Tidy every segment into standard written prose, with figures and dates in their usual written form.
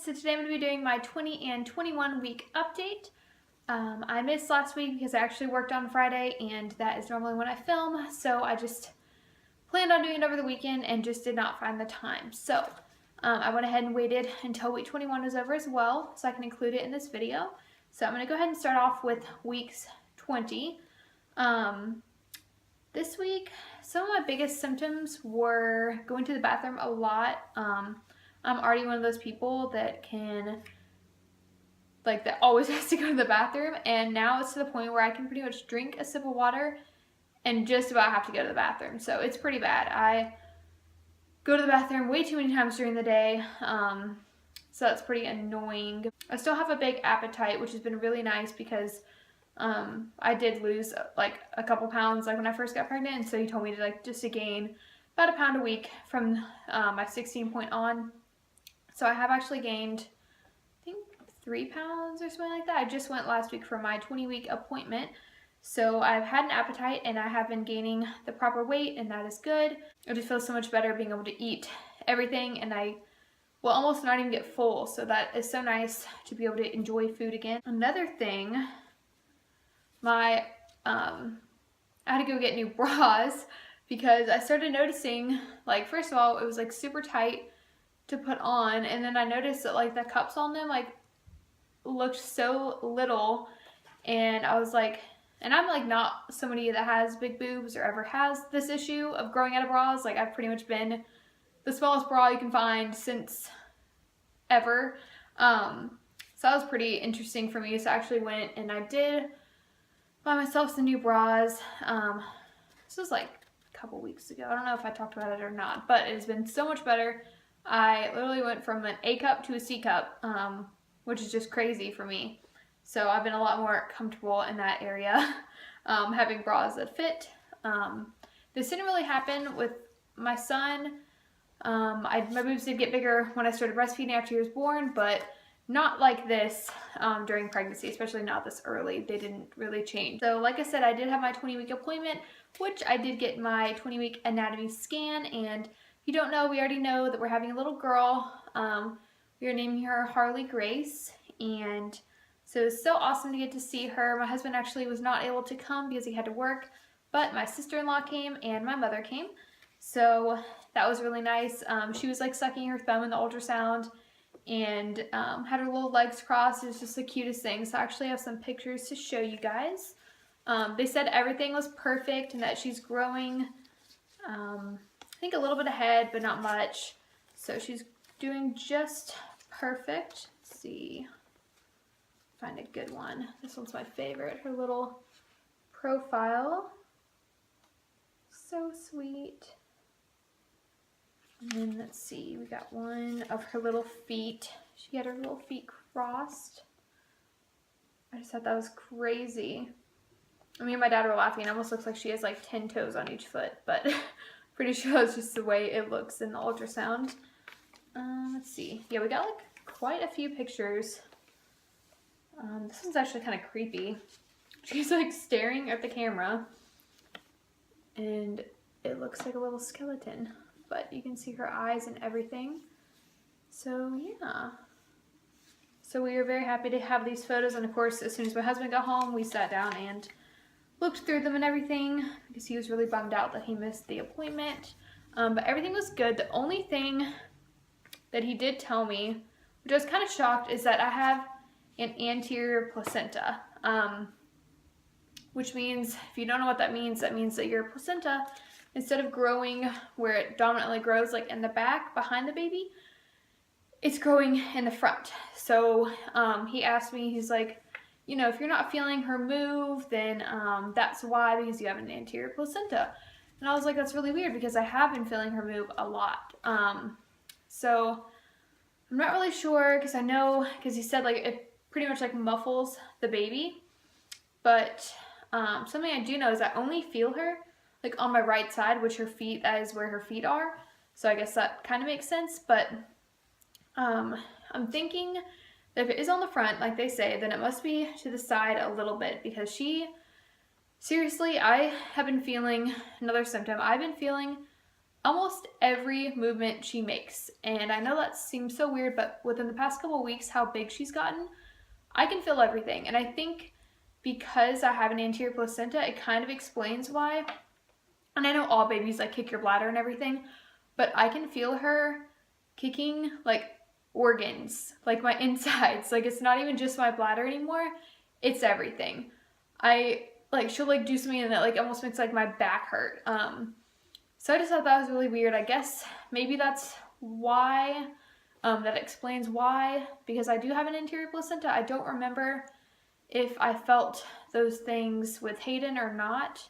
so today I'm going to be doing my 20 and 21 week update. I missed last week because I actually worked on Friday and that is normally when I film, so I just planned on doing it over the weekend and just did not find the time. So I went ahead and waited until week 21 was over as well so I can include it in this video. So I'm going to go ahead and start off with weeks 20. This week, some of my biggest symptoms were going to the bathroom a lot. I'm already one of those people that that always has to go to the bathroom, and now it's to the point where I can pretty much drink a sip of water and just about have to go to the bathroom. So it's pretty bad. I go to the bathroom way too many times during the day, so that's pretty annoying. I still have a big appetite, which has been really nice because I did lose like a couple pounds when I first got pregnant, and so he told me to just to gain about a pound a week from my 16 point on. So I have actually gained, I think, 3 pounds or something like that. I just went last week for my 20-week appointment. So I've had an appetite and I have been gaining the proper weight, and that is good. I just feel so much better being able to eat everything, and I will almost not even get full. So that is so nice to be able to enjoy food again. Another thing, I had to go get new bras because I started noticing, first of all, it was super tight to put on, and then I noticed that the cups on them looked so little, and I was and I'm not somebody that has big boobs or ever has this issue of growing out of bras. I've pretty much been the smallest bra you can find since ever. So that was pretty interesting for me. So I actually went and I did buy myself some new bras. This was a couple weeks ago. I don't know if I talked about it or not, but it has been so much better. I literally went from an A cup to a C cup, which is just crazy for me. So I've been a lot more comfortable in that area, having bras that fit. This didn't really happen with my son. My boobs did get bigger when I started breastfeeding after he was born, but not like this during pregnancy, especially not this early. They didn't really change. So like I said, I did have my 20-week appointment, which I did get my 20-week anatomy scan, and if you don't know, we already know that we're having a little girl. We are naming her Harley Grace, and so it's so awesome to get to see her. My husband actually was not able to come because he had to work, but my sister-in-law came and my mother came, so that was really nice. She was sucking her thumb in the ultrasound and had her little legs crossed. It was just the cutest thing. So I actually have some pictures to show you guys. They said everything was perfect and that she's growing, I think a little bit ahead, but not much. So she's doing just perfect. Let's see. Find a good one. This one's my favorite. Her little profile. So sweet. And then let's see. We got one of her little feet. She had her little feet crossed. I just thought that was crazy. Me and my dad were laughing. It almost looks like she has 10 toes on each foot, but pretty sure it's just the way it looks in the ultrasound. Let's see. Yeah, we got quite a few pictures. This one's actually kind of creepy. She's staring at the camera, and it looks like a little skeleton, but you can see her eyes and everything. So yeah. So we were very happy to have these photos, and of course, as soon as my husband got home, we sat down and looked through them and everything because he was really bummed out that he missed the appointment. But everything was good. The only thing that he did tell me, which I was kind of shocked, is that I have an anterior placenta, which means, if you don't know what that means that your placenta, instead of growing where it dominantly grows in the back behind the baby, it's growing in the front. So he asked me, he's if you're not feeling her move, then that's why, because you have an anterior placenta. And I was that's really weird because I have been feeling her move a lot. So I'm not really sure, because I know, because he said it pretty much muffles the baby. But something I do know is I only feel her on my right side, which that is where her feet are. So I guess that kind of makes sense. But I'm thinking that if it is on the front, like they say, then it must be to the side a little bit, because seriously, I have been feeling another symptom. I've been feeling almost every movement she makes. And I know that seems so weird, but within the past couple of weeks, how big she's gotten, I can feel everything. And I think because I have an anterior placenta, it kind of explains why. And I know all babies like kick your bladder and everything, but I can feel her kicking like organs, like my insides. Like it's not even just my bladder anymore, it's everything. She'll like do something and that like almost makes like my back hurt. So I just thought that was really weird. I guess maybe that's why, that explains why, because I do have an anterior placenta. I don't remember if I felt those things with Hayden or not.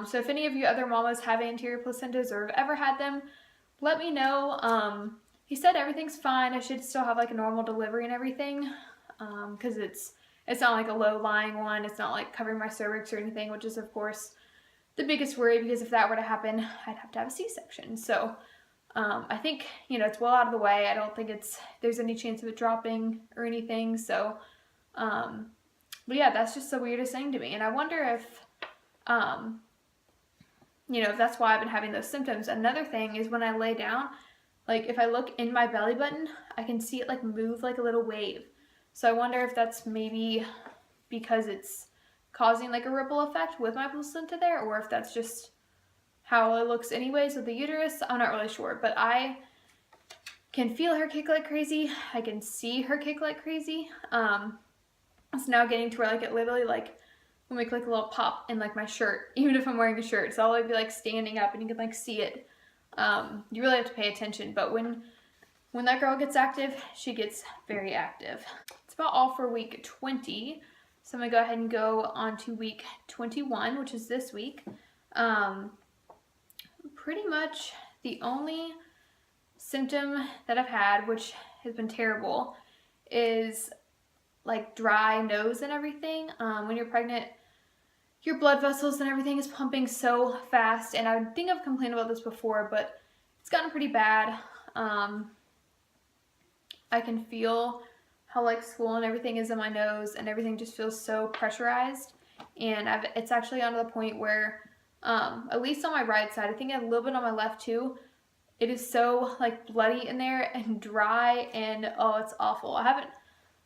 So if any of you other mamas have anterior placentas or have ever had them, let me know. He said everything's fine. I should still have like a normal delivery and everything, because it's not like a low-lying one. It's not like covering my cervix or anything, which is of course the biggest worry, because if that were to happen, I'd have to have a C-section. So I think, it's well out of the way. I don't think there's any chance of it dropping or anything. So, but yeah, that's just the weirdest thing to me. And I wonder if, if that's why I've been having those symptoms. Another thing is when I lay down, like if I look in my belly button, I can see it like move like a little wave. So I wonder if that's maybe because it's causing like a ripple effect with my placenta there, or if that's just how it looks anyways with the uterus. I'm not really sure, but I can feel her kick like crazy. I can see her kick like crazy. It's now getting to where like it literally like will make like a little pop in like my shirt, even if I'm wearing a shirt. So I'll like be like standing up and you can like see it. You really have to pay attention, but when that girl gets active, she gets very active. It's about all for week 20. So I'm going to go ahead and go on to week 21, which is this week. Pretty much the only symptom that I've had, which has been terrible, is like dry nose and everything. When you're pregnant, your blood vessels and everything is pumping so fast. And I think I've complained about this before, but it's gotten pretty bad. I can feel how like swollen everything is in my nose, and everything just feels so pressurized. And it's actually on to the point where, at least on my right side, I think a little bit on my left too, it is so like bloody in there and dry, and oh, it's awful. I haven't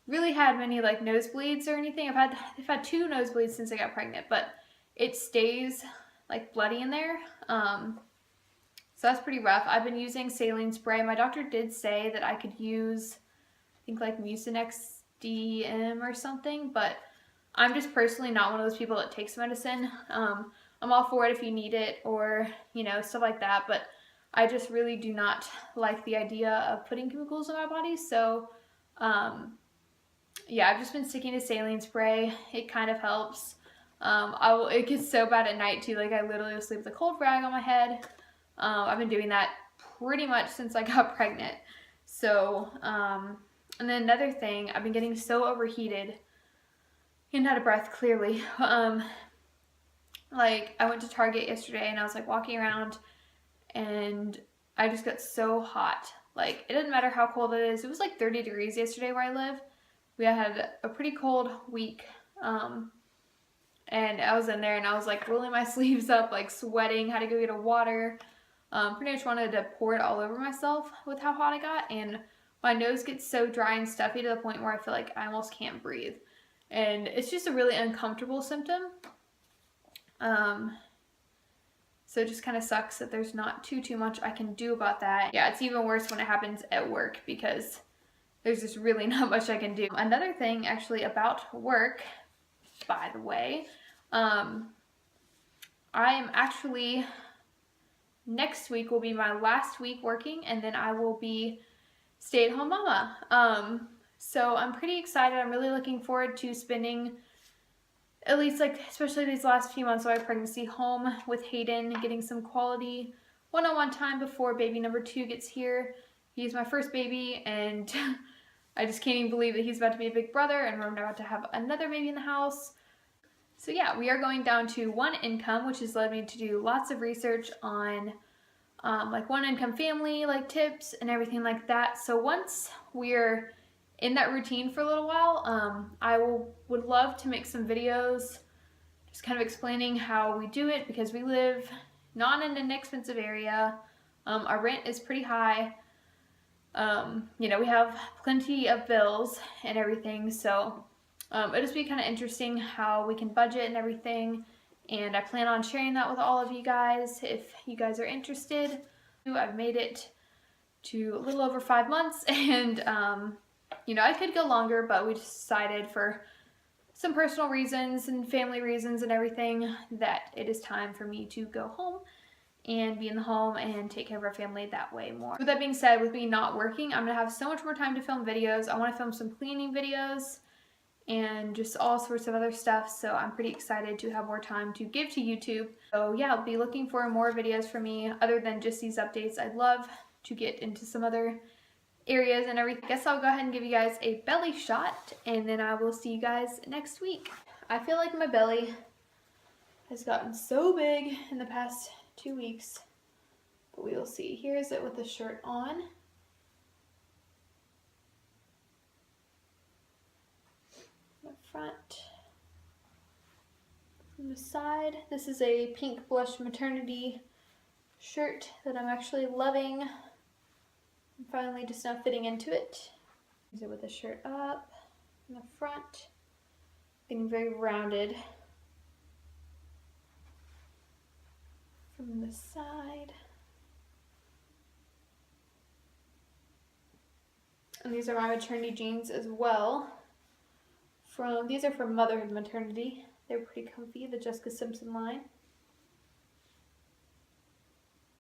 really had many like nosebleeds or anything. I've had 2 nosebleeds since I got pregnant, but it stays like bloody in there. So that's pretty rough. I've been using saline spray. My doctor did say that I could use, I think like Mucinex DM or something, but I'm just personally not one of those people that takes medicine. I'm all for it if you need it, or stuff like that, but I just really do not like the idea of putting chemicals in my body. So yeah, I've just been sticking to saline spray. It kind of helps. It gets so bad at night too, like I literally will sleep with a cold rag on my head. I've been doing that pretty much since I got pregnant. So and then another thing, I've been getting so overheated and out of breath, clearly. Like I went to Target yesterday and I was like walking around and I just got so hot. Like it doesn't matter how cold it is. It was like 30 degrees yesterday where I live. We had a pretty cold week. And I was in there and I was like rolling my sleeves up, like sweating, had to go get a water. Pretty much wanted to pour it all over myself with how hot I got. And my nose gets so dry and stuffy to the point where I feel like I almost can't breathe. And it's just a really uncomfortable symptom. So it just kind of sucks that there's not too much I can do about that. Yeah, it's even worse when it happens at work because there's just really not much I can do. Another thing actually about work, by the way, I am actually, next week will be my last week working, and then I will be stay-at-home mama. So I'm pretty excited. I'm really looking forward to spending at least like, especially these last few months of my pregnancy, home with Hayden, getting some quality one-on-one time before baby number 2 gets here. He's my first baby, and I just can't even believe that he's about to be a big brother, and we're about to have another baby in the house. So yeah, we are going down to one income, which has led me to do lots of research on like one income family like tips and everything like that. So once we're in that routine for a little while, I would love to make some videos just kind of explaining how we do it, because we live not in an expensive area. Our rent is pretty high. You know, we have plenty of bills and everything, so it'll just be kind of interesting how we can budget and everything, and I plan on sharing that with all of you guys if you guys are interested. I've made it to a little over 5 months, and you know, I could go longer, but we decided for some personal reasons and family reasons and everything that it is time for me to go home and be in the home and take care of our family that way more. With that being said, with me not working, I'm gonna have so much more time to film videos. I wanna film some cleaning videos and just all sorts of other stuff, so I'm pretty excited to have more time to give to YouTube. So yeah, I'll be looking for more videos from me other than just these updates. I'd love to get into some other areas and everything. I guess I'll go ahead and give you guys a belly shot, and then I will see you guys next week. I feel like my belly has gotten so big in the past 2 weeks, but we will see. Here's it with the shirt on. The front, from the side. This is a pink blush maternity shirt that I'm actually loving. I'm finally just now fitting into it. Here's it with the shirt up in the front, getting very rounded from the side. And these are my maternity jeans as well. These are from Motherhood Maternity. They're pretty comfy, the Jessica Simpson line.